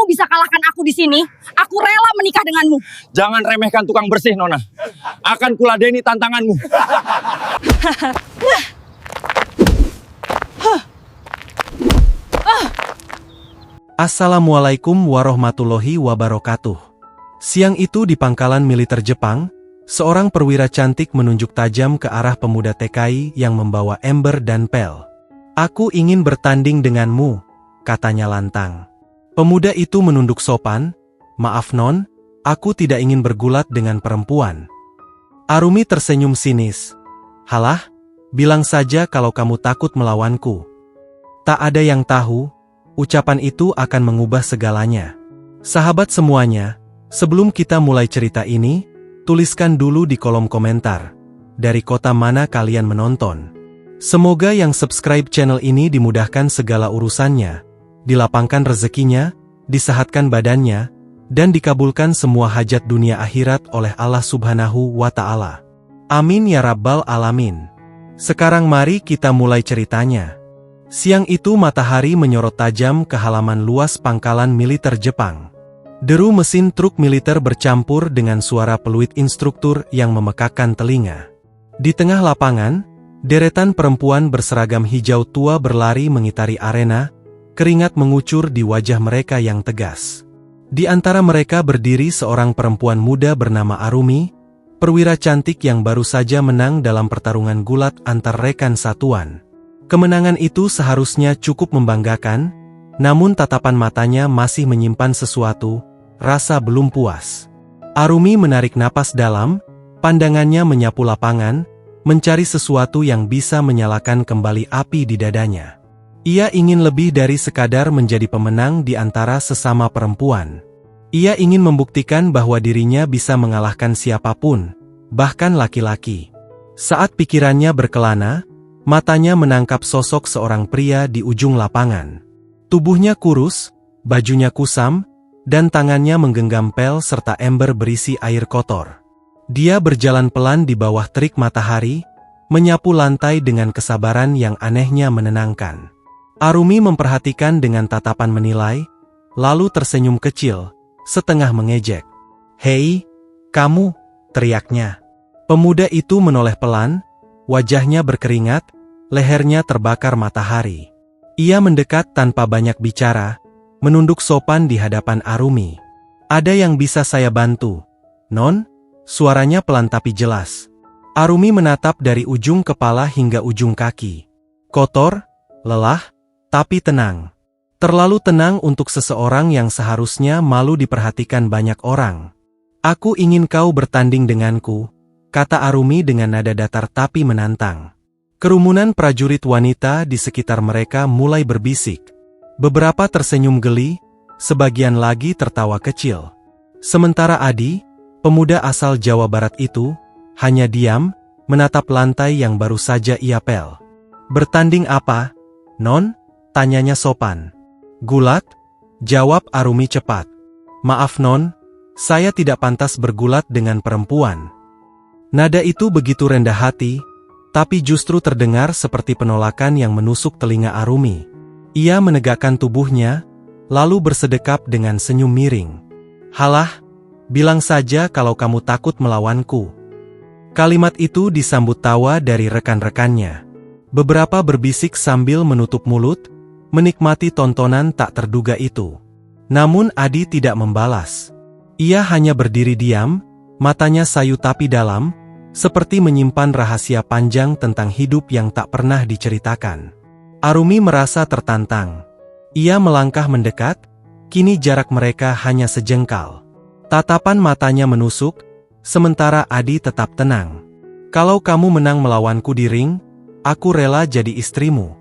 bisa kalahkan aku di sini, aku rela menikah denganmu. Jangan remehkan tukang bersih, Nona. Akan kuladeni tantanganmu. Assalamualaikum warahmatullahi wabarakatuh. Siang itu di pangkalan militer Jepang, seorang perwira cantik menunjuk tajam ke arah pemuda TKI yang membawa ember dan pel. "Aku ingin bertanding denganmu," katanya lantang. Pemuda itu menunduk sopan, "Maaf non, aku tidak ingin bergulat dengan perempuan." Arumi tersenyum sinis. "Halah, bilang saja kalau kamu takut melawanku." Tak ada yang tahu, ucapan itu akan mengubah segalanya. Sahabat semuanya, sebelum kita mulai cerita ini, tuliskan dulu di kolom komentar, dari kota mana kalian menonton. Semoga yang subscribe channel ini dimudahkan segala urusannya, dilapangkan rezekinya, disehatkan badannya, dan dikabulkan semua hajat dunia akhirat oleh Allah Subhanahu wa Ta'ala. Amin ya Rabbal Alamin. Sekarang mari kita mulai ceritanya. Siang itu matahari menyorot tajam ke halaman luas pangkalan militer Jepang. Deru mesin truk militer bercampur dengan suara peluit instruktur yang memekakkan telinga. Di tengah lapangan, deretan perempuan berseragam hijau tua berlari mengitari arena, keringat mengucur di wajah mereka yang tegas. Di antara mereka berdiri seorang perempuan muda bernama Arumi, perwira cantik yang baru saja menang dalam pertarungan gulat antar rekan satuan. Kemenangan itu seharusnya cukup membanggakan, namun tatapan matanya masih menyimpan sesuatu, rasa belum puas. Arumi menarik napas dalam, pandangannya menyapu lapangan, mencari sesuatu yang bisa menyalakan kembali api di dadanya. Ia ingin lebih dari sekadar menjadi pemenang di antara sesama perempuan. Ia ingin membuktikan bahwa dirinya bisa mengalahkan siapapun, bahkan laki-laki. Saat pikirannya berkelana, matanya menangkap sosok seorang pria di ujung lapangan. Tubuhnya kurus, bajunya kusam, dan tangannya menggenggam pel serta ember berisi air kotor. Dia berjalan pelan di bawah terik matahari, menyapu lantai dengan kesabaran yang anehnya menenangkan. Arumi memperhatikan dengan tatapan menilai, lalu tersenyum kecil, setengah mengejek. "Hei, kamu!" teriaknya. Pemuda itu menoleh pelan, wajahnya berkeringat, lehernya terbakar matahari. Ia mendekat tanpa banyak bicara, menunduk sopan di hadapan Arumi. "Ada yang bisa saya bantu, Non?" Suaranya pelan tapi jelas. Arumi menatap dari ujung kepala hingga ujung kaki. Kotor, lelah, tapi tenang. Terlalu tenang untuk seseorang yang seharusnya malu diperhatikan banyak orang. "Aku ingin kau bertanding denganku," kata Arumi dengan nada datar tapi menantang. Kerumunan prajurit wanita di sekitar mereka mulai berbisik. Beberapa tersenyum geli, sebagian lagi tertawa kecil. Sementara Adi, pemuda asal Jawa Barat itu, hanya diam, menatap lantai yang baru saja ia pel. "Bertanding apa, Non?" tanyanya sopan. "Gulat?" jawab Arumi cepat. "Maaf Non, saya tidak pantas bergulat dengan perempuan." Nada itu begitu rendah hati, tapi justru terdengar seperti penolakan yang menusuk telinga Arumi. Ia menegakkan tubuhnya, lalu bersedekap dengan senyum miring. "Halah, bilang saja kalau kamu takut melawanku." Kalimat itu disambut tawa dari rekan-rekannya. Beberapa berbisik sambil menutup mulut, menikmati tontonan tak terduga itu. Namun Adi tidak membalas. Ia hanya berdiri diam, matanya sayu tapi dalam, seperti menyimpan rahasia panjang tentang hidup yang tak pernah diceritakan. Arumi merasa tertantang. Ia melangkah mendekat, kini jarak mereka hanya sejengkal. Tatapan matanya menusuk, sementara Adi tetap tenang. "Kalau kamu menang melawanku di ring, aku rela jadi istrimu."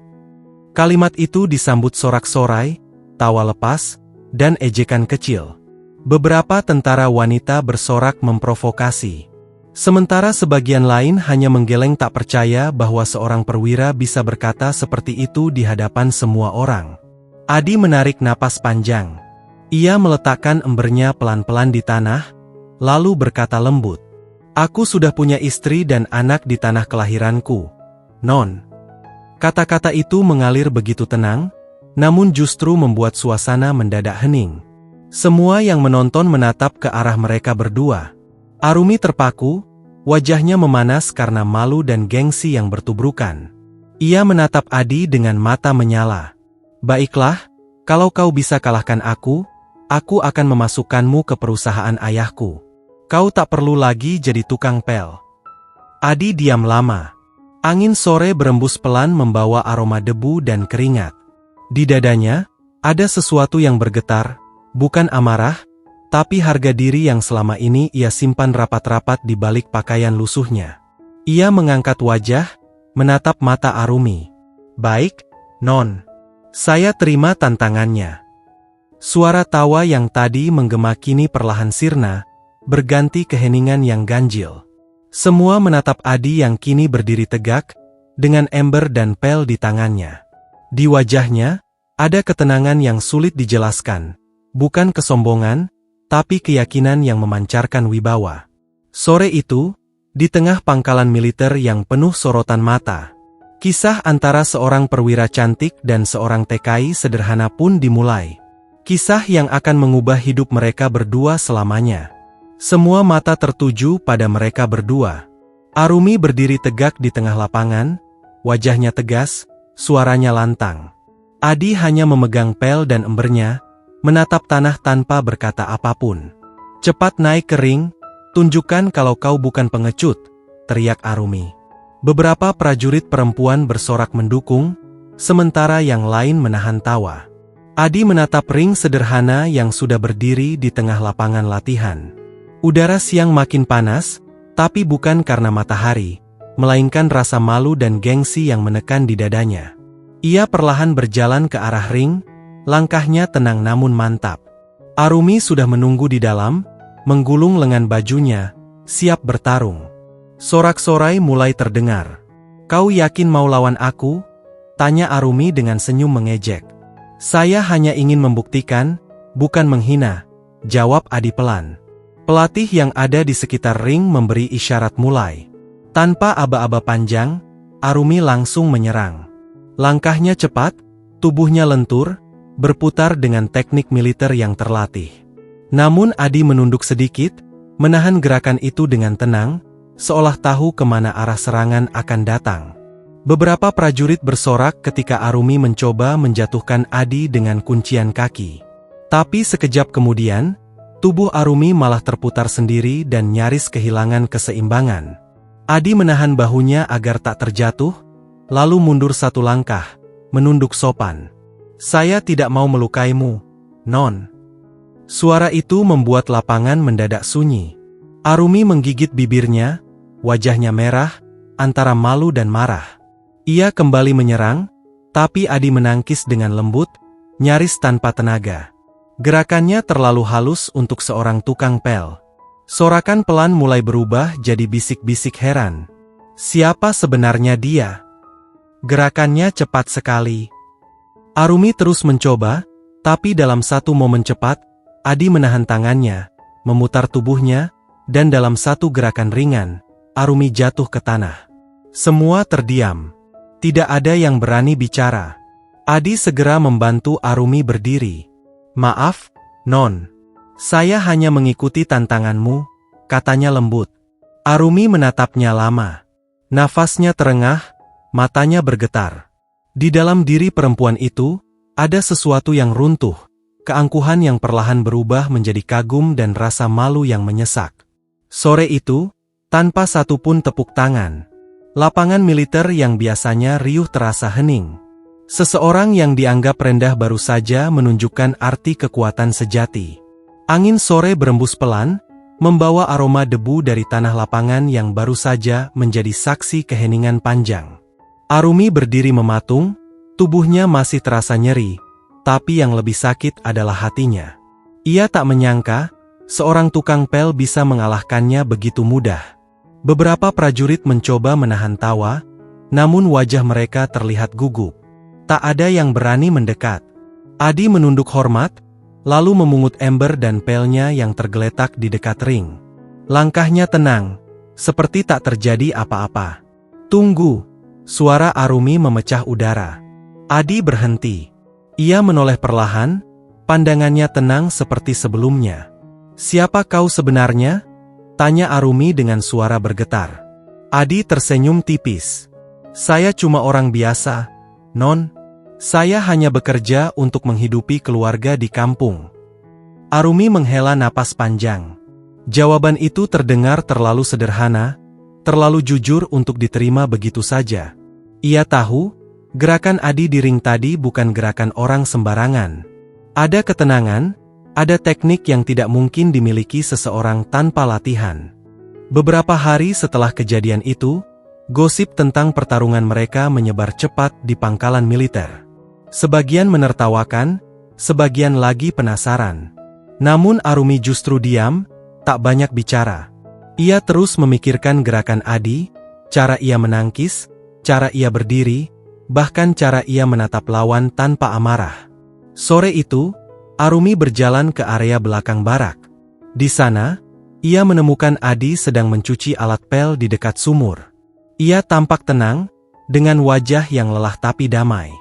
Kalimat itu disambut sorak-sorai, tawa lepas, dan ejekan kecil. Beberapa tentara wanita bersorak memprovokasi. Sementara sebagian lain hanya menggeleng tak percaya bahwa seorang perwira bisa berkata seperti itu di hadapan semua orang. Adi menarik napas panjang. Ia meletakkan embernya pelan-pelan di tanah, lalu berkata lembut, "Aku sudah punya istri dan anak di tanah kelahiranku, Non." Kata-kata itu mengalir begitu tenang, namun justru membuat suasana mendadak hening. Semua yang menonton menatap ke arah mereka berdua. Arumi terpaku, wajahnya memanas karena malu dan gengsi yang bertubrukan. Ia menatap Adi dengan mata menyala. Baiklah, kalau kau bisa kalahkan aku akan memasukkanmu ke perusahaan ayahku. Kau tak perlu lagi jadi tukang pel. Adi diam lama. Angin sore berembus pelan membawa aroma debu dan keringat. Di dadanya, ada sesuatu yang bergetar, bukan amarah, tapi harga diri yang selama ini ia simpan rapat-rapat di balik pakaian lusuhnya. Ia mengangkat wajah, menatap mata Arumi. Baik, Non. Saya terima tantangannya. Suara tawa yang tadi menggema kini perlahan sirna, berganti keheningan yang ganjil. Semua menatap Adi yang kini berdiri tegak, dengan ember dan pel di tangannya. Di wajahnya, ada ketenangan yang sulit dijelaskan. Bukan kesombongan, tapi keyakinan yang memancarkan wibawa. Sore itu, di tengah pangkalan militer yang penuh sorotan mata, kisah antara seorang perwira cantik dan seorang TKI sederhana pun dimulai. Kisah yang akan mengubah hidup mereka berdua selamanya. Semua mata tertuju pada mereka berdua. Arumi berdiri tegak di tengah lapangan, wajahnya tegas, suaranya lantang. Adi hanya memegang pel dan embernya, menatap tanah tanpa berkata apapun. Cepat naik ke ring, tunjukkan kalau kau bukan pengecut, teriak Arumi. Beberapa prajurit perempuan bersorak mendukung, sementara yang lain menahan tawa. Adi menatap ring sederhana yang sudah berdiri di tengah lapangan latihan. Udara siang makin panas, tapi bukan karena matahari, melainkan rasa malu dan gengsi yang menekan di dadanya. Ia perlahan berjalan ke arah ring, langkahnya tenang namun mantap. Arumi sudah menunggu di dalam, menggulung lengan bajunya, siap bertarung. Sorak-sorai mulai terdengar. Kau yakin mau lawan aku? Tanya Arumi dengan senyum mengejek. Saya hanya ingin membuktikan, bukan menghina, jawab Adi pelan. Pelatih yang ada di sekitar ring memberi isyarat mulai. Tanpa aba-aba panjang, Arumi langsung menyerang. Langkahnya cepat, tubuhnya lentur, berputar dengan teknik militer yang terlatih. Namun Adi menunduk sedikit, menahan gerakan itu dengan tenang, seolah tahu kemana arah serangan akan datang. Beberapa prajurit bersorak ketika Arumi mencoba menjatuhkan Adi dengan kuncian kaki. Tapi sekejap kemudian, tubuh Arumi malah terputar sendiri dan nyaris kehilangan keseimbangan. Adi menahan bahunya agar tak terjatuh, lalu mundur satu langkah, menunduk sopan. Saya tidak mau melukaimu, Non. Suara itu membuat lapangan mendadak sunyi. Arumi menggigit bibirnya, wajahnya merah, antara malu dan marah. Ia kembali menyerang, tapi Adi menangkis dengan lembut, nyaris tanpa tenaga. Gerakannya terlalu halus untuk seorang tukang pel. Sorakan pelan mulai berubah jadi bisik-bisik heran. Siapa sebenarnya dia? Gerakannya cepat sekali. Arumi terus mencoba, tapi dalam satu momen cepat, Adi menahan tangannya, memutar tubuhnya, dan dalam satu gerakan ringan, Arumi jatuh ke tanah. Semua terdiam. Tidak ada yang berani bicara. Adi segera membantu Arumi berdiri. Maaf, Non. Saya hanya mengikuti tantanganmu, katanya lembut. Arumi menatapnya lama. Nafasnya terengah, matanya bergetar. Di dalam diri perempuan itu, ada sesuatu yang runtuh, keangkuhan yang perlahan berubah menjadi kagum dan rasa malu yang menyesak. Sore itu, tanpa satupun tepuk tangan, lapangan militer yang biasanya riuh terasa hening. Seseorang yang dianggap rendah baru saja menunjukkan arti kekuatan sejati. Angin sore berembus pelan, membawa aroma debu dari tanah lapangan yang baru saja menjadi saksi keheningan panjang. Arumi berdiri mematung, tubuhnya masih terasa nyeri, tapi yang lebih sakit adalah hatinya. Ia tak menyangka, seorang tukang pel bisa mengalahkannya begitu mudah. Beberapa prajurit mencoba menahan tawa, namun wajah mereka terlihat gugup. Tak ada yang berani mendekat. Adi menunduk hormat, lalu memungut ember dan pelnya yang tergeletak di dekat ring. Langkahnya tenang, seperti tak terjadi apa-apa. Tunggu, suara Arumi memecah udara. Adi berhenti. Ia menoleh perlahan, Pandangannya tenang seperti sebelumnya. "Siapa kau sebenarnya?" tanya Arumi dengan suara bergetar. Adi tersenyum tipis. "Saya cuma orang biasa, Non. Saya hanya bekerja untuk menghidupi keluarga di kampung." Arumi menghela napas panjang. Jawaban itu terdengar terlalu sederhana, terlalu jujur untuk diterima begitu saja. Ia tahu, gerakan Adi di ring tadi bukan gerakan orang sembarangan. Ada ketenangan, ada teknik yang tidak mungkin dimiliki seseorang tanpa latihan. Beberapa hari setelah kejadian itu, gosip tentang pertarungan mereka menyebar cepat di pangkalan militer. Sebagian menertawakan, sebagian lagi penasaran. Namun Arumi justru diam, tak banyak bicara. Ia terus memikirkan gerakan Adi, cara ia menangkis, cara ia berdiri, bahkan cara ia menatap lawan tanpa amarah. Sore itu, Arumi berjalan ke area belakang barak. Di sana, ia menemukan Adi sedang mencuci alat pel di dekat sumur. Ia tampak tenang, dengan wajah yang lelah tapi damai.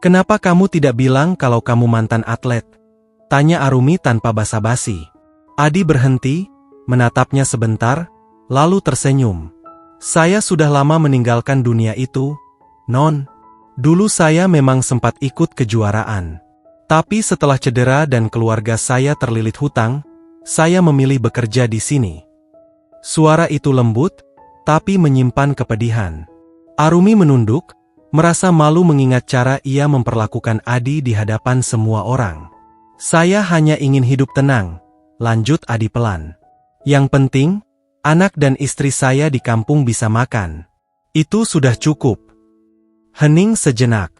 "Kenapa kamu tidak bilang kalau kamu mantan atlet?" tanya Arumi tanpa basa-basi. Adi berhenti, menatapnya sebentar, lalu tersenyum. "Saya sudah lama meninggalkan dunia itu, Non. Dulu saya memang sempat ikut kejuaraan. Tapi setelah cedera dan keluarga saya terlilit hutang, saya memilih bekerja di sini." Suara itu lembut, tapi menyimpan kepedihan. Arumi menunduk, merasa malu mengingat cara ia memperlakukan Adi di hadapan semua orang. "Saya hanya ingin hidup tenang," lanjut Adi pelan. "Yang penting, anak dan istri saya di kampung bisa makan. Itu sudah cukup." Hening sejenak.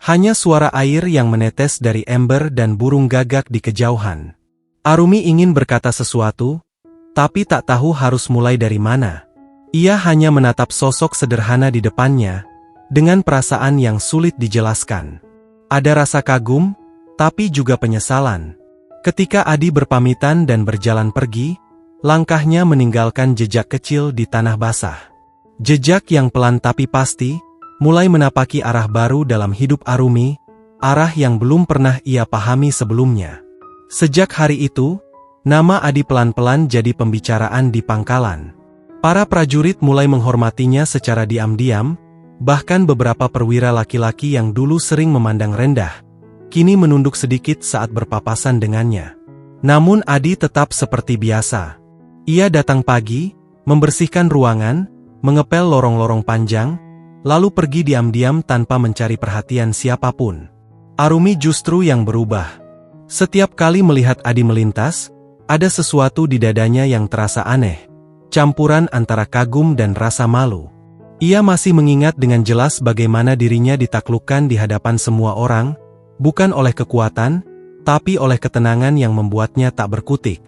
Hanya suara air yang menetes dari ember dan burung gagak di kejauhan. Arumi ingin berkata sesuatu, tapi tak tahu harus mulai dari mana. Ia hanya menatap sosok sederhana di depannya, dengan perasaan yang sulit dijelaskan. Ada rasa kagum, tapi juga penyesalan. Ketika Adi berpamitan dan berjalan pergi, langkahnya meninggalkan jejak kecil di tanah basah. Jejak yang pelan tapi pasti, mulai menapaki arah baru dalam hidup Arumi, arah yang belum pernah ia pahami sebelumnya. Sejak hari itu, nama Adi pelan-pelan jadi pembicaraan di pangkalan. Para prajurit mulai menghormatinya secara diam-diam, bahkan beberapa perwira laki-laki yang dulu sering memandang rendah, kini menunduk sedikit saat berpapasan dengannya. Namun Adi tetap seperti biasa. Ia datang pagi, membersihkan ruangan, mengepel lorong-lorong panjang, lalu pergi diam-diam tanpa mencari perhatian siapapun. Arumi justru yang berubah. Setiap kali melihat Adi melintas, ada sesuatu di dadanya yang terasa aneh, campuran antara kagum dan rasa malu. Ia masih mengingat dengan jelas bagaimana dirinya ditaklukkan di hadapan semua orang, bukan oleh kekuatan, tapi oleh ketenangan yang membuatnya tak berkutik.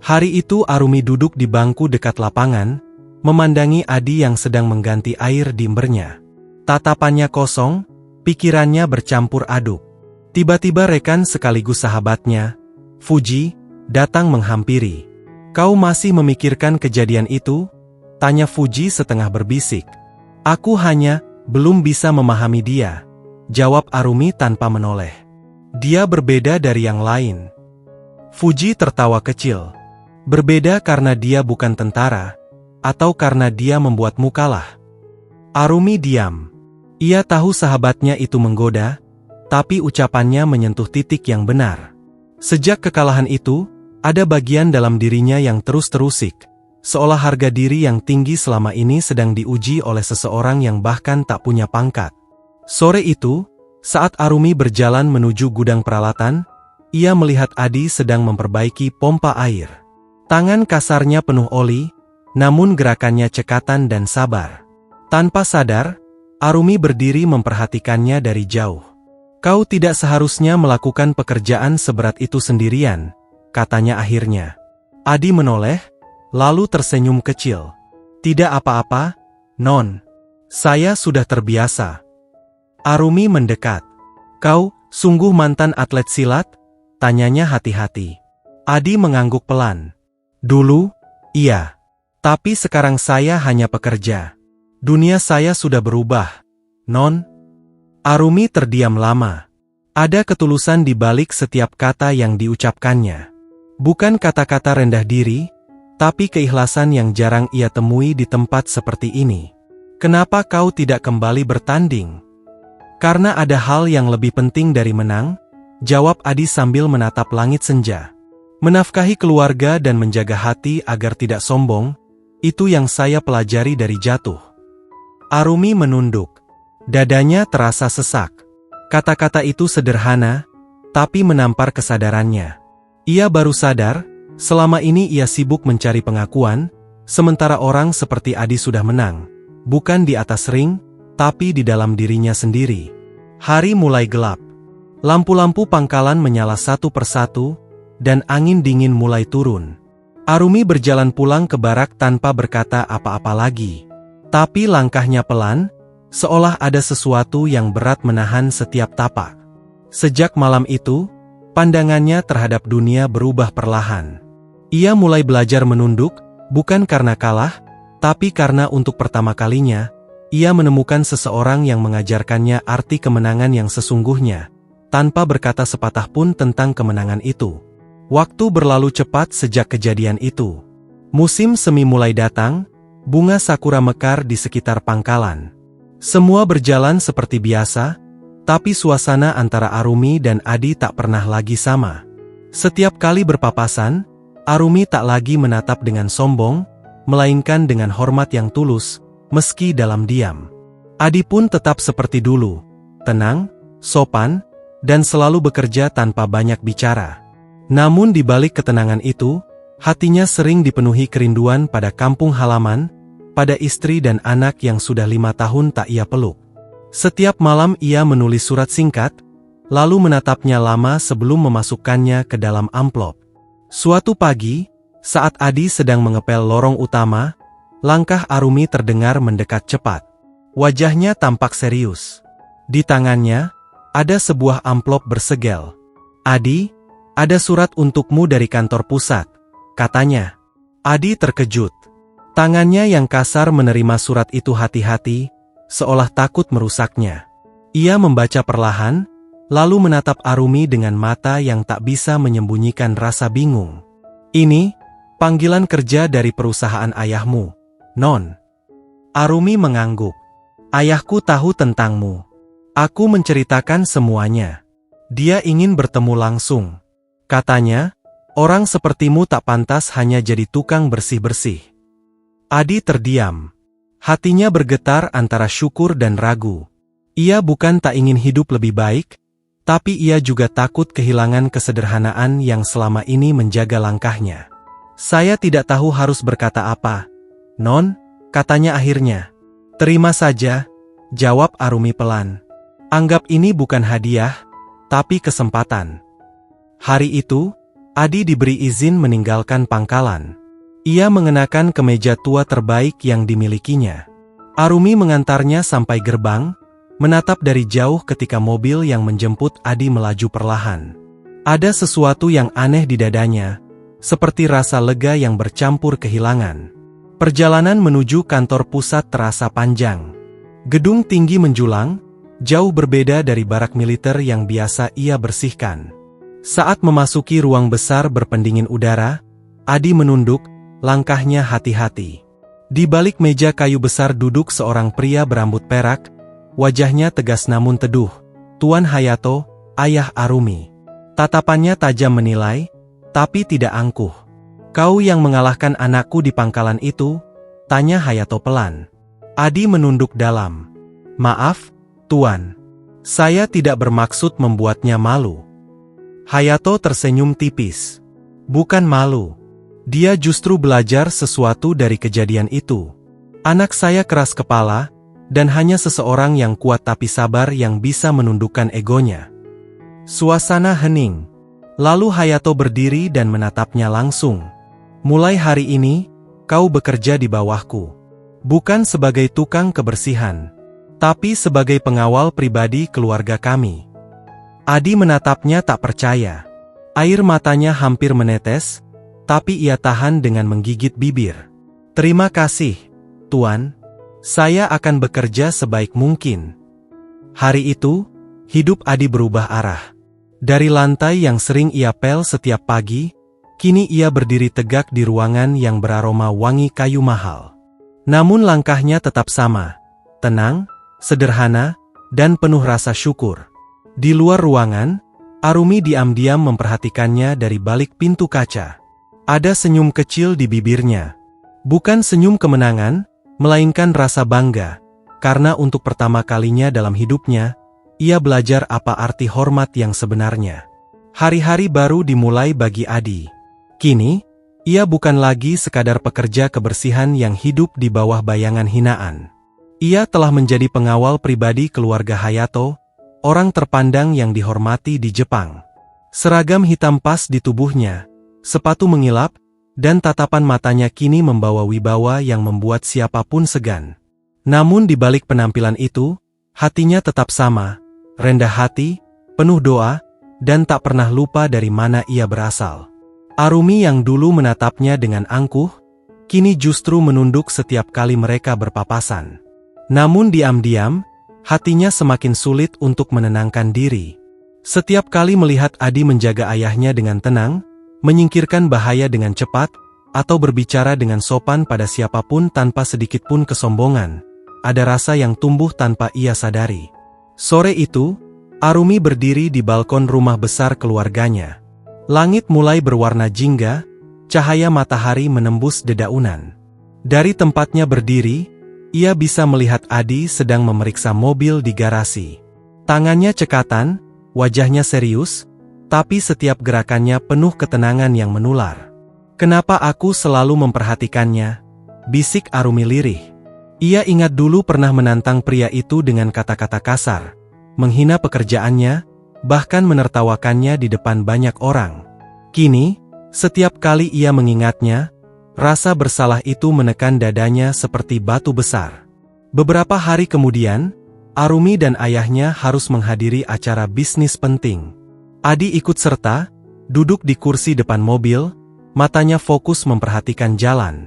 Hari itu Arumi duduk di bangku dekat lapangan, memandangi Adi yang sedang mengganti air di embernya. Tatapannya kosong, pikirannya bercampur aduk. Tiba-tiba rekan sekaligus sahabatnya, Fuji, datang menghampiri. "Kau masih memikirkan kejadian itu?" tanya Fuji setengah berbisik. "Aku hanya belum bisa memahami dia," jawab Arumi tanpa menoleh. "Dia berbeda dari yang lain." Fuji tertawa kecil. "Berbeda karena dia bukan tentara, atau karena dia membuatmu kalah?" Arumi diam. Ia tahu sahabatnya itu menggoda, tapi ucapannya menyentuh titik yang benar. Sejak kekalahan itu, ada bagian dalam dirinya yang terus terusik, seolah harga diri yang tinggi selama ini sedang diuji oleh seseorang yang bahkan tak punya pangkat. Sore itu, saat Arumi berjalan menuju gudang peralatan, ia melihat Adi sedang memperbaiki pompa air. Tangan kasarnya penuh oli, namun gerakannya cekatan dan sabar. Tanpa sadar, Arumi berdiri memperhatikannya dari jauh. "Kau tidak seharusnya melakukan pekerjaan seberat itu sendirian," katanya akhirnya. Adi menoleh, lalu tersenyum kecil. "Tidak apa-apa, Non. Saya sudah terbiasa." Arumi mendekat. "Kau, sungguh mantan atlet silat?" tanyanya hati-hati. Adi mengangguk pelan. "Dulu, iya. Tapi sekarang saya hanya pekerja. Dunia saya sudah berubah, Non." Arumi terdiam lama. Ada ketulusan di balik setiap kata yang diucapkannya. Bukan kata-kata rendah diri, tapi keikhlasan yang jarang ia temui di tempat seperti ini. Kenapa kau tidak kembali bertanding? Karena ada hal yang lebih penting dari menang, jawab Adi sambil menatap langit senja. Menafkahi keluarga dan menjaga hati agar tidak sombong, itu yang saya pelajari dari Jatuh. Arumi menunduk. Dadanya terasa sesak. Kata-kata itu sederhana, tapi menampar kesadarannya. Ia baru sadar, selama ini ia sibuk mencari pengakuan, sementara orang seperti Adi sudah menang. Bukan di atas ring, tapi di dalam dirinya sendiri. Hari mulai gelap. Lampu-lampu pangkalan menyala satu persatu, dan angin dingin mulai turun. Arumi berjalan pulang ke barak tanpa berkata apa-apa lagi. Tapi langkahnya pelan, seolah ada sesuatu yang berat menahan setiap tapak. Sejak malam itu, pandangannya terhadap dunia berubah perlahan. Ia mulai belajar menunduk, bukan karena kalah, tapi karena untuk pertama kalinya, ia menemukan seseorang yang mengajarkannya arti kemenangan yang sesungguhnya, tanpa berkata sepatah pun tentang kemenangan itu. Waktu berlalu cepat sejak kejadian itu. Musim semi mulai datang, bunga sakura mekar di sekitar pangkalan. Semua berjalan seperti biasa, tapi suasana antara Arumi dan Adi tak pernah lagi sama. Setiap kali berpapasan, Arumi tak lagi menatap dengan sombong, melainkan dengan hormat yang tulus, meski dalam diam. Adi pun tetap seperti dulu, tenang, sopan, dan selalu bekerja tanpa banyak bicara. Namun di balik ketenangan itu, hatinya sering dipenuhi kerinduan pada kampung halaman, pada istri dan anak yang sudah 5 tahun tak ia peluk. Setiap malam ia menulis surat singkat, lalu menatapnya lama sebelum memasukkannya ke dalam amplop. Suatu pagi, saat Adi sedang mengepel lorong utama, langkah Arumi terdengar mendekat cepat. Wajahnya tampak serius. Di tangannya, ada sebuah amplop bersegel. "Adi, ada surat untukmu dari kantor pusat," katanya. Adi terkejut. Tangannya yang kasar menerima surat itu hati-hati, seolah takut merusaknya. Ia membaca perlahan, lalu menatap Arumi dengan mata yang tak bisa menyembunyikan rasa bingung. "Ini, panggilan kerja dari perusahaan ayahmu, Non." Arumi mengangguk. "Ayahku tahu tentangmu. Aku menceritakan semuanya. Dia ingin bertemu langsung. Katanya, orang sepertimu tak pantas hanya jadi tukang bersih-bersih." Adi terdiam. Hatinya bergetar antara syukur dan ragu. Ia bukan tak ingin hidup lebih baik, tapi ia juga takut kehilangan kesederhanaan yang selama ini menjaga langkahnya. "Saya tidak tahu harus berkata apa, Non," katanya akhirnya. "Terima saja," jawab Arumi pelan. "Anggap ini bukan hadiah, tapi kesempatan." Hari itu, Adi diberi izin meninggalkan pangkalan. Ia mengenakan kemeja tua terbaik yang dimilikinya. Arumi mengantarnya sampai gerbang, menatap dari jauh ketika mobil yang menjemput Adi melaju perlahan. Ada sesuatu yang aneh di dadanya, seperti rasa lega yang bercampur kehilangan. Perjalanan menuju kantor pusat terasa panjang. Gedung tinggi menjulang, jauh berbeda dari barak militer yang biasa ia bersihkan. Saat memasuki ruang besar berpendingin udara, Adi menunduk, langkahnya hati-hati. Di balik meja kayu besar duduk seorang pria berambut perak, wajahnya tegas namun teduh. "Tuan Hayato, ayah Arumi." Tatapannya tajam menilai, tapi tidak angkuh. "Kau yang mengalahkan anakku di pangkalan itu?" tanya Hayato pelan. Adi menunduk dalam. "Maaf, Tuan. Saya tidak bermaksud membuatnya malu." Hayato tersenyum tipis. "Bukan malu. Dia justru belajar sesuatu dari kejadian itu. Anak saya keras kepala, dan hanya seseorang yang kuat tapi sabar yang bisa menundukkan egonya." Suasana hening. Lalu Hayato berdiri dan menatapnya langsung. "Mulai hari ini, kau bekerja di bawahku. Bukan sebagai tukang kebersihan, tapi sebagai pengawal pribadi keluarga kami." Adi menatapnya tak percaya. Air matanya hampir menetes, tapi ia tahan dengan menggigit bibir. "Terima kasih, Tuan. Saya akan bekerja sebaik mungkin." Hari itu, hidup Adi berubah arah. Dari lantai yang sering ia pel setiap pagi, kini ia berdiri tegak di ruangan yang beraroma wangi kayu mahal. Namun langkahnya tetap sama, tenang, sederhana, dan penuh rasa syukur. Di luar ruangan, Arumi diam-diam memperhatikannya dari balik pintu kaca. Ada senyum kecil di bibirnya. Bukan senyum kemenangan, melainkan rasa bangga, karena untuk pertama kalinya dalam hidupnya, ia belajar apa arti hormat yang sebenarnya. Hari-hari baru dimulai bagi Adi. Kini, ia bukan lagi sekadar pekerja kebersihan yang hidup di bawah bayangan hinaan. Ia telah menjadi pengawal pribadi keluarga Hayato, orang terpandang yang dihormati di Jepang. Seragam hitam pas di tubuhnya, sepatu mengilap, dan tatapan matanya kini membawa wibawa yang membuat siapapun segan. Namun di balik penampilan itu, hatinya tetap sama, rendah hati, penuh doa, dan tak pernah lupa dari mana ia berasal. Arumi yang dulu menatapnya dengan angkuh, kini justru menunduk setiap kali mereka berpapasan. Namun diam-diam, hatinya semakin sulit untuk menenangkan diri. Setiap kali melihat Adi menjaga ayahnya dengan tenang, menyingkirkan bahaya dengan cepat, atau berbicara dengan sopan pada siapapun tanpa sedikitpun kesombongan, ada rasa yang tumbuh tanpa ia sadari. Sore itu, Arumi berdiri di balkon rumah besar keluarganya. Langit mulai berwarna jingga, cahaya matahari menembus dedaunan. Dari tempatnya berdiri, ia bisa melihat Adi sedang memeriksa mobil di garasi. Tangannya cekatan, wajahnya serius, tapi setiap gerakannya penuh ketenangan yang menular. "Kenapa aku selalu memperhatikannya?" bisik Arumi lirih. Ia ingat dulu pernah menantang pria itu dengan kata-kata kasar, menghina pekerjaannya, bahkan menertawakannya di depan banyak orang. Kini, setiap kali ia mengingatnya, rasa bersalah itu menekan dadanya seperti batu besar. Beberapa hari kemudian, Arumi dan ayahnya harus menghadiri acara bisnis penting. Adi ikut serta, duduk di kursi depan mobil, matanya fokus memperhatikan jalan.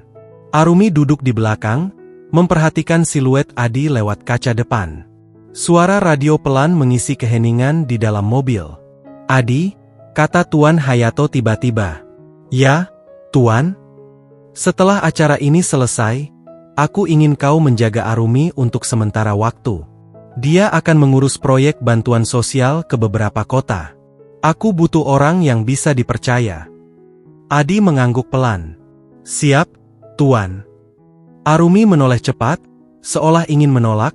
Arumi duduk di belakang, memperhatikan siluet Adi lewat kaca depan. Suara radio pelan mengisi keheningan di dalam mobil. "Adi," kata Tuan Hayato tiba-tiba. "Ya, Tuan. Setelah acara ini selesai, aku ingin kau menjaga Arumi untuk sementara waktu. Dia akan mengurus proyek bantuan sosial ke beberapa kota. Aku butuh orang yang bisa dipercaya." Adi mengangguk pelan. "Siap, Tuan." Arumi menoleh cepat, seolah ingin menolak,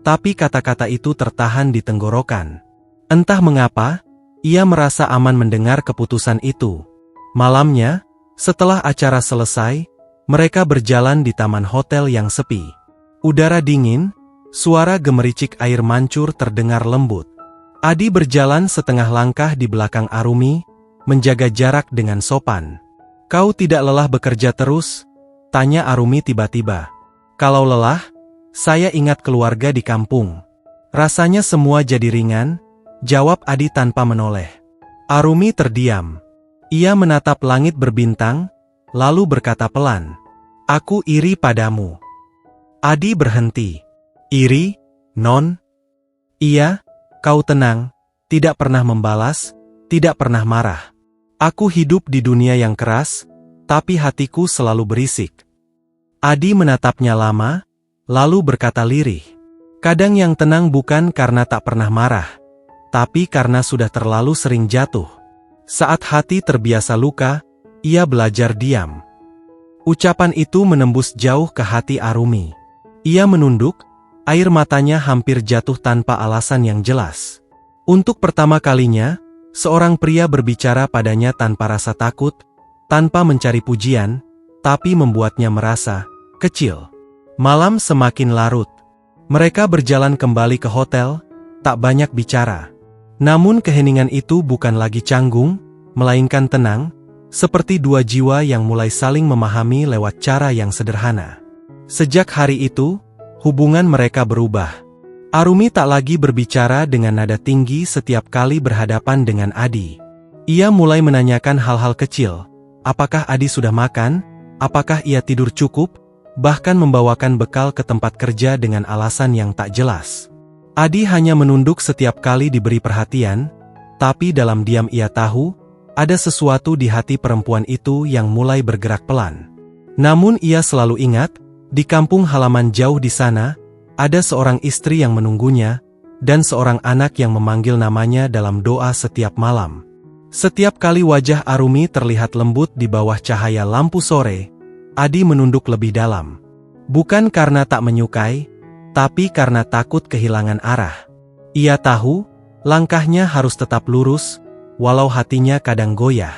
tapi kata-kata itu tertahan di tenggorokan. Entah mengapa, ia merasa aman mendengar keputusan itu. Malamnya, setelah acara selesai, mereka berjalan di taman hotel yang sepi. Udara dingin, suara gemericik air mancur terdengar lembut. Adi berjalan setengah langkah di belakang Arumi, menjaga jarak dengan sopan. "Kau tidak lelah bekerja terus?" tanya Arumi tiba-tiba. "Kalau lelah, saya ingat keluarga di kampung." "Rasanya semua jadi ringan," jawab Adi tanpa menoleh. Arumi terdiam. Ia menatap langit berbintang, lalu berkata pelan, "Aku iri padamu." Adi berhenti. "Iri, Non?" "Iya, kau tenang, tidak pernah membalas, tidak pernah marah. Aku hidup di dunia yang keras, tapi hatiku selalu berisik." Adi menatapnya lama, lalu berkata lirih, "Kadang yang tenang bukan karena tak pernah marah, tapi karena sudah terlalu sering jatuh. Saat hati terbiasa luka, ia belajar diam." Ucapan itu menembus jauh ke hati Arumi. Ia menunduk, air matanya hampir jatuh tanpa alasan yang jelas. Untuk pertama kalinya, seorang pria berbicara padanya tanpa rasa takut, tanpa mencari pujian, tapi membuatnya merasa kecil. Malam semakin larut. Mereka berjalan kembali ke hotel, tak banyak bicara. Namun keheningan itu bukan lagi canggung, melainkan tenang, seperti dua jiwa yang mulai saling memahami lewat cara yang sederhana. Sejak hari itu, hubungan mereka berubah. Arumi tak lagi berbicara dengan nada tinggi setiap kali berhadapan dengan Adi. Ia mulai menanyakan hal-hal kecil. Apakah Adi sudah makan? Apakah ia tidur cukup? Bahkan membawakan bekal ke tempat kerja dengan alasan yang tak jelas. Adi hanya menunduk setiap kali diberi perhatian, tapi dalam diam ia tahu, ada sesuatu di hati perempuan itu yang mulai bergerak pelan. Namun ia selalu ingat, di kampung halaman jauh di sana, ada seorang istri yang menunggunya, dan seorang anak yang memanggil namanya dalam doa setiap malam. Setiap kali wajah Arumi terlihat lembut di bawah cahaya lampu sore, Adi menunduk lebih dalam. Bukan karena tak menyukai, tapi karena takut kehilangan arah. Ia tahu, langkahnya harus tetap lurus, walau hatinya kadang goyah.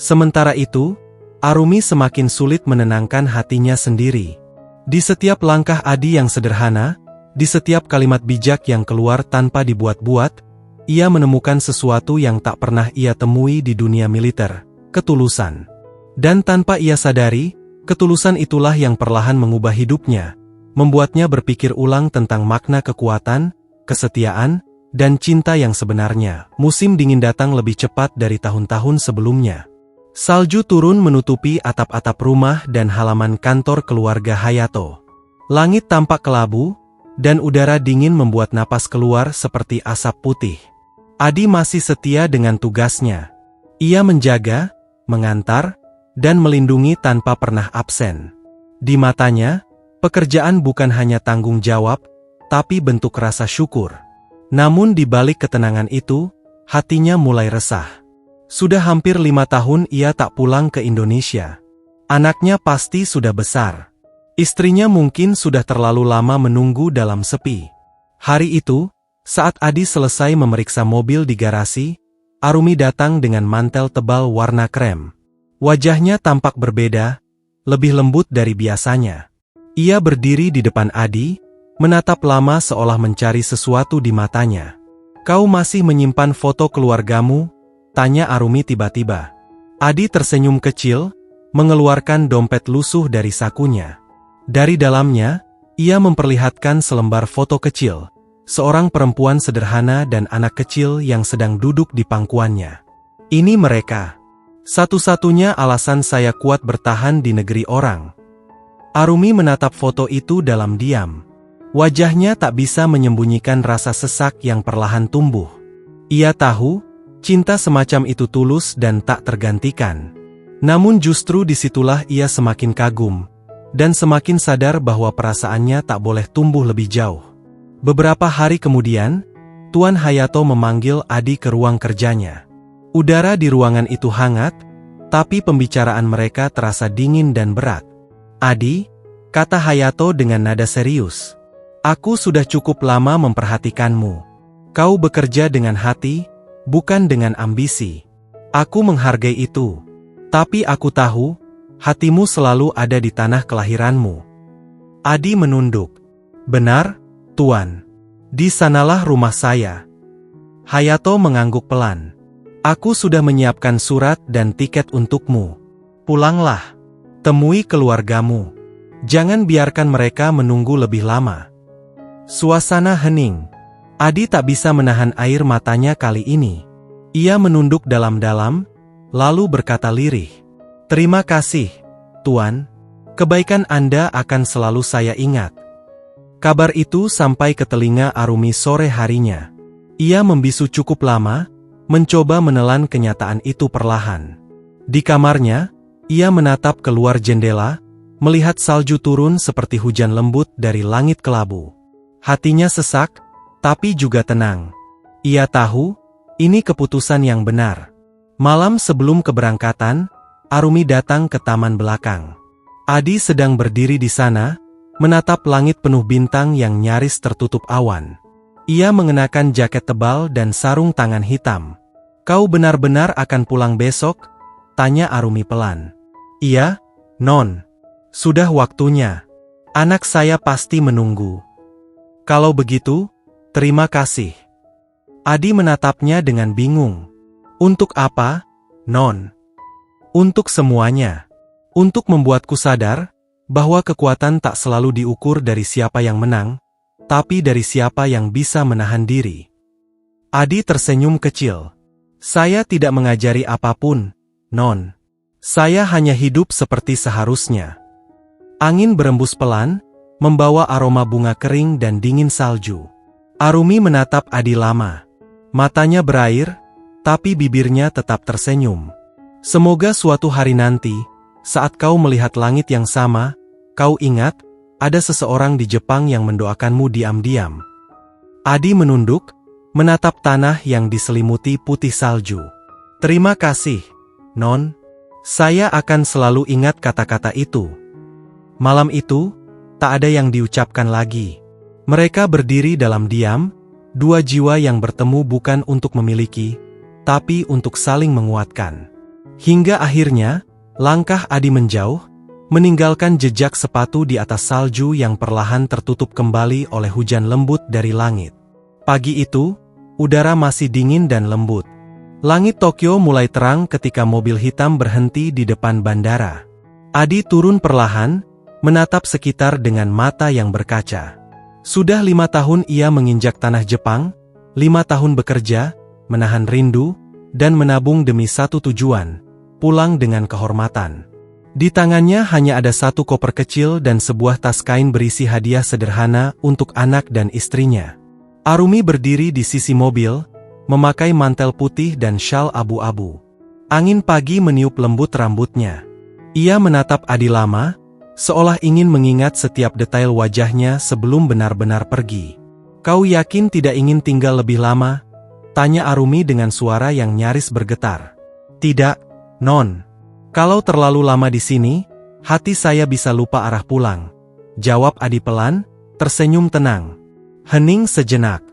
Sementara itu, Arumi semakin sulit menenangkan hatinya sendiri. Di setiap langkah Adi yang sederhana, di setiap kalimat bijak yang keluar tanpa dibuat-buat, ia menemukan sesuatu yang tak pernah ia temui di dunia militer, ketulusan. Dan tanpa ia sadari, ketulusan itulah yang perlahan mengubah hidupnya, membuatnya berpikir ulang tentang makna kekuatan, kesetiaan, dan cinta yang sebenarnya. Musim dingin datang lebih cepat dari tahun-tahun sebelumnya. Salju turun menutupi atap-atap rumah dan halaman kantor keluarga Hayato. Langit tampak kelabu, dan udara dingin membuat napas keluar seperti asap putih. Adi masih setia dengan tugasnya. Ia menjaga, mengantar, dan melindungi tanpa pernah absen. Di matanya, pekerjaan bukan hanya tanggung jawab, tapi bentuk rasa syukur. Namun di balik ketenangan itu, hatinya mulai resah. Sudah hampir 5 tahun ia tak pulang ke Indonesia. Anaknya pasti sudah besar. Istrinya mungkin sudah terlalu lama menunggu dalam sepi. Hari itu, saat Adi selesai memeriksa mobil di garasi, Arumi datang dengan mantel tebal warna krem. Wajahnya tampak berbeda, lebih lembut dari biasanya. Ia berdiri di depan Adi, menatap lama seolah mencari sesuatu di matanya. "Kau masih menyimpan foto keluargamu?" tanya Arumi tiba-tiba. Adi tersenyum kecil, mengeluarkan dompet lusuh dari sakunya. Dari dalamnya, ia memperlihatkan selembar foto kecil, seorang perempuan sederhana dan anak kecil yang sedang duduk di pangkuannya. "Ini mereka. Satu-satunya alasan saya kuat bertahan di negeri orang." Arumi menatap foto itu dalam diam. Wajahnya tak bisa menyembunyikan rasa sesak yang perlahan tumbuh. Ia tahu, cinta semacam itu tulus dan tak tergantikan. Namun justru disitulah ia semakin kagum, dan semakin sadar bahwa perasaannya tak boleh tumbuh lebih jauh. Beberapa hari kemudian, Tuan Hayato memanggil Adi ke ruang kerjanya. Udara di ruangan itu hangat, tapi pembicaraan mereka terasa dingin dan berat. "Adi," kata Hayato dengan nada serius, "aku sudah cukup lama memperhatikanmu. Kau bekerja dengan hati, bukan dengan ambisi. Aku menghargai itu. Tapi aku tahu, hatimu selalu ada di tanah kelahiranmu." Adi menunduk. "Benar, Tuan. Di sanalah rumah saya." Hayato mengangguk pelan. "Aku sudah menyiapkan surat dan tiket untukmu. Pulanglah. Temui keluargamu. Jangan biarkan mereka menunggu lebih lama." Suasana hening. Adi tak bisa menahan air matanya kali ini. Ia menunduk dalam-dalam, lalu berkata lirih, "Terima kasih, Tuan. Kebaikan Anda akan selalu saya ingat." Kabar itu sampai ke telinga Arumi sore harinya. Ia membisu cukup lama, mencoba menelan kenyataan itu perlahan. Di kamarnya, ia menatap keluar jendela, melihat salju turun seperti hujan lembut dari langit kelabu. Hatinya sesak, tapi juga tenang. Ia tahu, ini keputusan yang benar. Malam sebelum keberangkatan, Arumi datang ke taman belakang. Adi sedang berdiri di sana, menatap langit penuh bintang yang nyaris tertutup awan. Ia mengenakan jaket tebal dan sarung tangan hitam. "Kau benar-benar akan pulang besok?" tanya Arumi pelan. "Iya, Non. Sudah waktunya. Anak saya pasti menunggu." "Kalau begitu, terima kasih." Adi menatapnya dengan bingung. "Untuk apa, Non?" "Untuk semuanya. Untuk membuatku sadar bahwa kekuatan tak selalu diukur dari siapa yang menang, tapi dari siapa yang bisa menahan diri." Adi tersenyum kecil. "Saya tidak mengajari apapun, Non. Saya hanya hidup seperti seharusnya." Angin berembus pelan, membawa aroma bunga kering dan dingin salju. Arumi menatap Adi lama. Matanya berair, tapi bibirnya tetap tersenyum. Semoga suatu hari nanti, saat kau melihat langit yang sama, kau ingat, ada seseorang di Jepang yang mendoakanmu diam-diam. Adi menunduk, menatap tanah yang diselimuti putih salju. Terima kasih, Non. Saya akan selalu ingat kata-kata itu. Malam itu, tak ada yang diucapkan lagi. Mereka berdiri dalam diam, dua jiwa yang bertemu bukan untuk memiliki, tapi untuk saling menguatkan. Hingga akhirnya, langkah Adi menjauh, meninggalkan jejak sepatu di atas salju yang perlahan tertutup kembali oleh hujan lembut dari langit. Pagi itu, udara masih dingin dan lembut. Langit Tokyo mulai terang ketika mobil hitam berhenti di depan bandara. Adi turun perlahan, menatap sekitar dengan mata yang berkaca. Sudah 5 tahun ia menginjak tanah Jepang, 5 tahun bekerja, menahan rindu, dan menabung demi satu tujuan, pulang dengan kehormatan. Di tangannya hanya ada satu koper kecil dan sebuah tas kain berisi hadiah sederhana untuk anak dan istrinya. Arumi berdiri di sisi mobil, memakai mantel putih dan syal abu-abu. Angin pagi meniup lembut rambutnya. Ia menatap Adi lama, seolah ingin mengingat setiap detail wajahnya sebelum benar-benar pergi. Kau yakin tidak ingin tinggal lebih lama? Tanya Arumi dengan suara yang nyaris bergetar. Tidak, Non. Kalau terlalu lama di sini, hati saya bisa lupa arah pulang. Jawab Adi pelan, tersenyum tenang. Hening sejenak.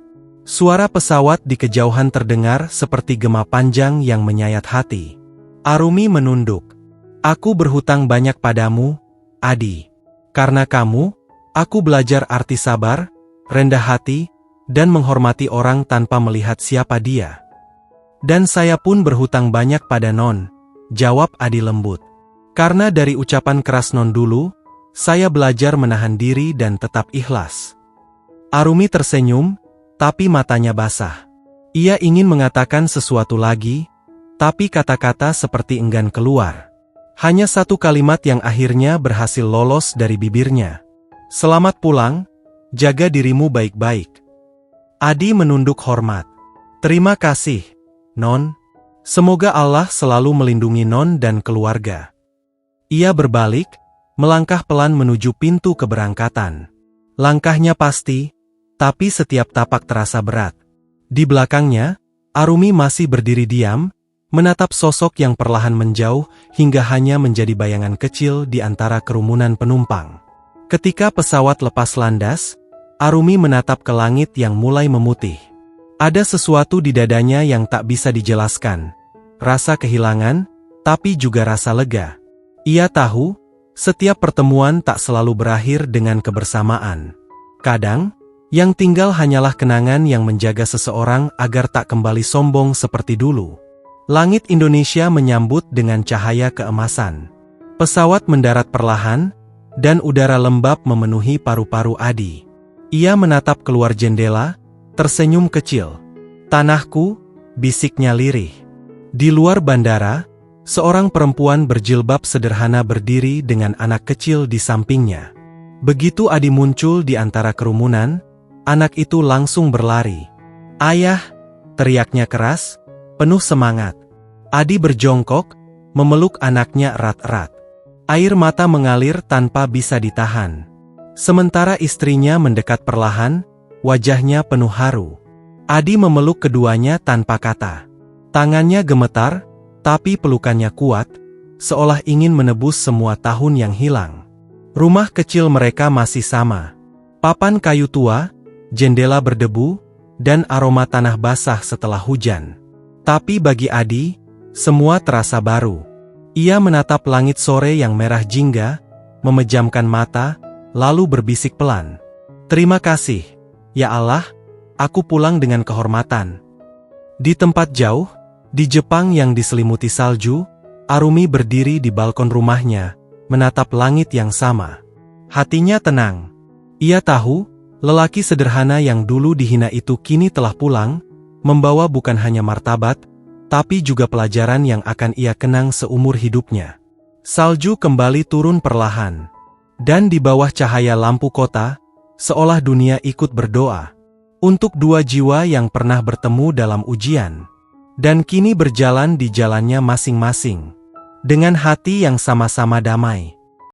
Suara pesawat di kejauhan terdengar seperti gema panjang yang menyayat hati. Arumi menunduk. Aku berhutang banyak padamu, Adi. Karena kamu, aku belajar arti sabar, rendah hati, dan menghormati orang tanpa melihat siapa dia. Dan saya pun berhutang banyak pada Non, jawab Adi lembut. Karena dari ucapan keras Non dulu, saya belajar menahan diri dan tetap ikhlas. Arumi tersenyum, tapi matanya basah. Ia ingin mengatakan sesuatu lagi, tapi kata-kata seperti enggan keluar. Hanya satu kalimat yang akhirnya berhasil lolos dari bibirnya. Selamat pulang, jaga dirimu baik-baik. Adi menunduk hormat. Terima kasih, Non. Semoga Allah selalu melindungi Non dan keluarga. Ia berbalik, melangkah pelan menuju pintu keberangkatan. Langkahnya pasti, tapi setiap tapak terasa berat. Di belakangnya, Arumi masih berdiri diam, menatap sosok yang perlahan menjauh hingga hanya menjadi bayangan kecil di antara kerumunan penumpang. Ketika pesawat lepas landas, Arumi menatap ke langit yang mulai memutih. Ada sesuatu di dadanya yang tak bisa dijelaskan. Rasa kehilangan, tapi juga rasa lega. Ia tahu, setiap pertemuan tak selalu berakhir dengan kebersamaan. Kadang, yang tinggal hanyalah kenangan yang menjaga seseorang agar tak kembali sombong seperti dulu. Langit Indonesia menyambut dengan cahaya keemasan. Pesawat mendarat perlahan, dan udara lembab memenuhi paru-paru Adi. Ia menatap keluar jendela, tersenyum kecil. Tanahku, bisiknya lirih. Di luar bandara, seorang perempuan berjilbab sederhana berdiri dengan anak kecil di sampingnya. Begitu Adi muncul di antara kerumunan, anak itu langsung berlari. Ayah, teriaknya keras, penuh semangat. Adi berjongkok, memeluk anaknya erat-erat. Air mata mengalir tanpa bisa ditahan. Sementara istrinya mendekat perlahan, wajahnya penuh haru. Adi memeluk keduanya tanpa kata. Tangannya gemetar, tapi pelukannya kuat, seolah ingin menebus semua tahun yang hilang. Rumah kecil mereka masih sama. Papan kayu tua, jendela berdebu, dan aroma tanah basah setelah hujan. Tapi bagi Adi, semua terasa baru. Ia menatap langit sore yang merah jingga, memejamkan mata, lalu berbisik pelan. Terima kasih, ya Allah, aku pulang dengan kehormatan. Di tempat jauh, di Jepang yang diselimuti salju, Arumi berdiri di balkon rumahnya, menatap langit yang sama. Hatinya tenang. Ia tahu, lelaki sederhana yang dulu dihina itu kini telah pulang, membawa bukan hanya martabat, tapi juga pelajaran yang akan ia kenang seumur hidupnya. Salju kembali turun perlahan. Dan di bawah cahaya lampu kota, seolah dunia ikut berdoa. untuk dua jiwa yang pernah bertemu dalam ujian, dan kini berjalan di jalannya masing-masing, dengan hati yang sama-sama damai.